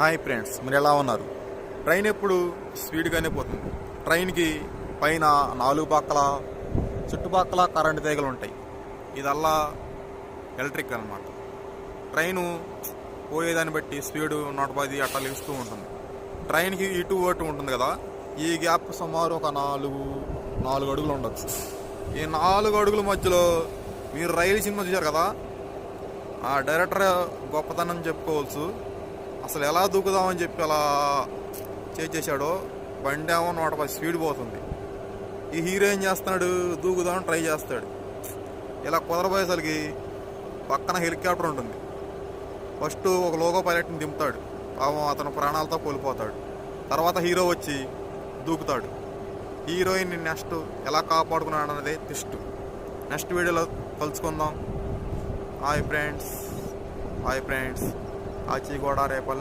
Hi friends, మీరు ఎలా ఉన్నారు? ట్రైన్ ఎప్పుడు స్పీడ్గానే పోతుంది. ట్రైన్కి పైన 4 పక్కల చుట్టుపక్కల కరెంటు తీగలు ఉంటాయి. ఇదల్లా ఎలక్ట్రిక్ అనమాట. ట్రైను పోయేదాన్ని బట్టి స్పీడు 110 అట్లా లేస్తూ ఉంటుంది. ట్రైన్కి ఇటు అటు ఉంటుంది కదా, ఈ గ్యాప్ సుమారు ఒక 4 అడుగులు ఉండొచ్చు. ఈ 4 అడుగుల మధ్యలో మీరు రైలు సినిమా చూశారు కదా, ఆ డైరెక్టర్ గొప్పతనం చెప్పుకోవచ్చు. అసలు ఎలా దూకుదామని చెప్పి అలా చేశాడో. బండి ఏమో 110 స్పీడ్ పోతుంది. ఈ హీరో ఏం చేస్తున్నాడు, దూకుదామని ట్రై చేస్తాడు. ఇలా కుదరబోయేసరికి పక్కన హెలికాప్టర్ ఉంటుంది. ఫస్ట్ ఒక లోకో పైలట్ని దింపుతాడు. పాపం అతను ప్రాణాలతో కోల్పోతాడు. తర్వాత హీరో వచ్చి దూకుతాడు. హీరోయిన్ని నెక్స్ట్ ఎలా కాపాడుకున్నాడు అన్నదే ట్విస్ట్. నెక్స్ట్ వీడియోలో కలుసుకుందాం. Hi friends, Kacheguda Repalle.